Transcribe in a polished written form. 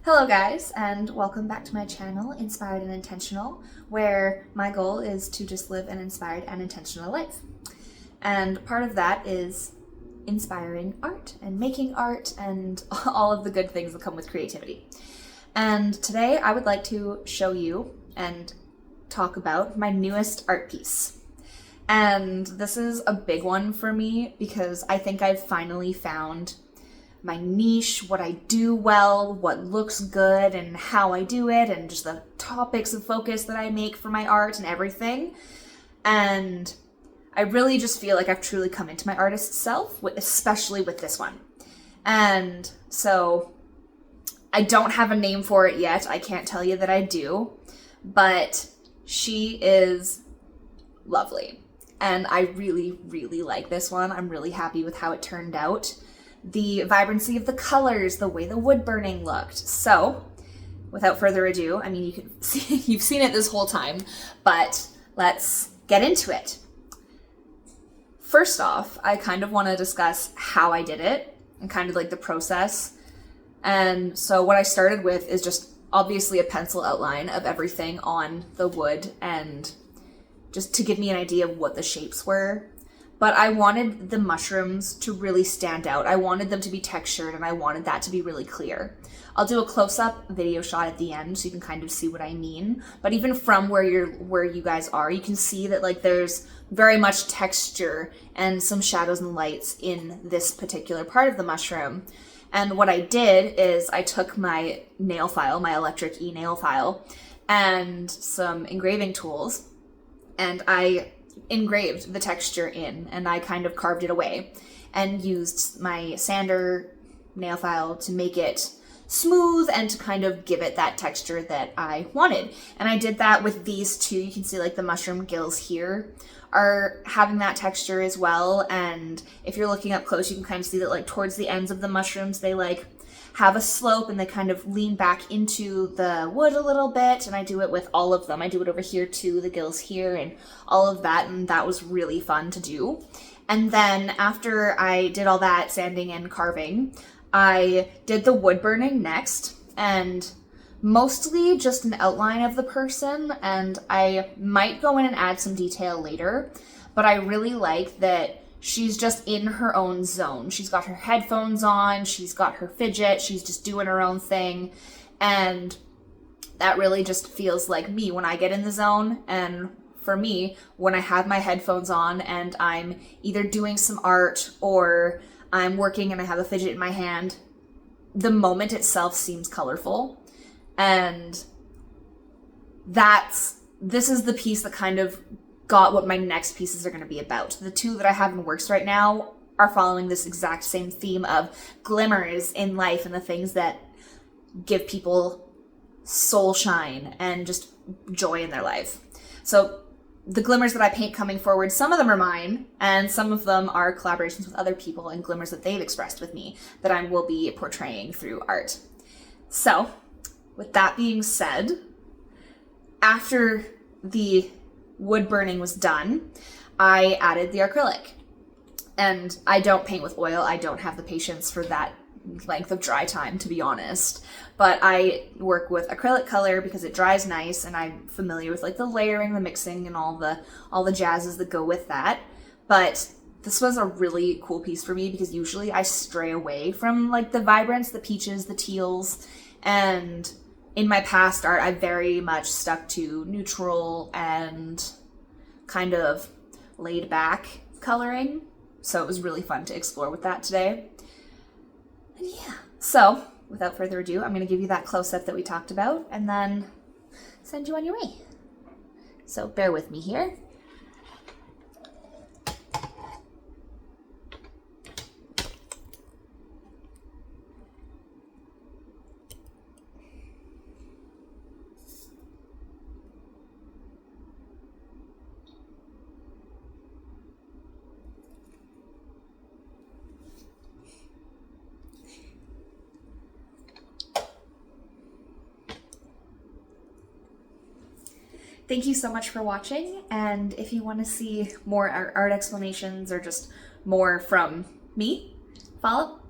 Hello guys, and welcome back to my channel, Inspired and Intentional, where my goal is to just live an inspired and intentional life. And part of that is inspiring art and making art and all of the good things that come with creativity. And today I would like to show you and talk about my newest art piece. And this is a big one for me because I think I've finally found my niche, what I do well, what looks good, and how I do it, and just the topics of focus that I make for my art and everything. And I really just feel like I've truly come into my artist self, especially with this one. And so I don't have a name for it yet. I can't tell you that I do, but she is lovely. And I really, really like this one. I'm really happy with how it turned out. The vibrancy of the colors, the way the wood burning looked. So, without further ado, I mean, you can see, you've seen it this whole time, but let's get into it. First off, I kind of want to discuss how I did it and kind of like the process. And so what I started with is just obviously a pencil outline of everything on the wood and just to give me an idea of what the shapes were. But I wanted the mushrooms to really stand out. I wanted them to be textured and I wanted that to be really clear. I'll do a close-up video shot at the end so you can kind of see what I mean. But even from where you guys are, you can see that like there's very much texture and some shadows and lights in this particular part of the mushroom. And what I did is I took my nail file, my electric e-nail file, and some engraving tools, and I engraved the texture in, and I kind of carved it away and used my sander nail file to make it smooth and to kind of give it that texture that I wanted. And I did that with these two. You can see like the mushroom gills here are having that texture as well. And if you're looking up close, you can kind of see that like towards the ends of the mushrooms, they like have a slope and they kind of lean back into the wood a little bit. And I do it with all of them. I do it over here too, the gills here and all of that. And that was really fun to do. And then after I did all that sanding and carving, I did the wood burning next, and mostly just an outline of the person. And I might go in and add some detail later, but I really like that she's just in her own zone. She's got her headphones on, she's got her fidget, she's just doing her own thing. And that really just feels like me when I get in the zone. And for me, when I have my headphones on and I'm either doing some art or I'm working and I have a fidget in my hand, the moment itself seems colorful. And this is the piece that kind of got what my next pieces are going to be about. The two that I have in works right now are following this exact same theme of glimmers in life and the things that give people soul shine and just joy in their life. So the glimmers that I paint coming forward, some of them are mine and some of them are collaborations with other people and glimmers that they've expressed with me that I will be portraying through art. So with that being said, after the wood burning was done, I added the acrylic. And I don't paint with oil. I don't have the patience for that length of dry time, to be honest. But I work with acrylic color because it dries nice, and I'm familiar with like the layering, the mixing, and all the jazzes that go with that. But this was a really cool piece for me because usually I stray away from like the vibrance, the peaches, the teals, and in my past art, I very much stuck to neutral and kind of laid back coloring. So it was really fun to explore with that today. And yeah, so without further ado, I'm going to give you that close-up that we talked about and then send you on your way. So bear with me here. Thank you so much for watching, and if you want to see more art explanations or just more from me, follow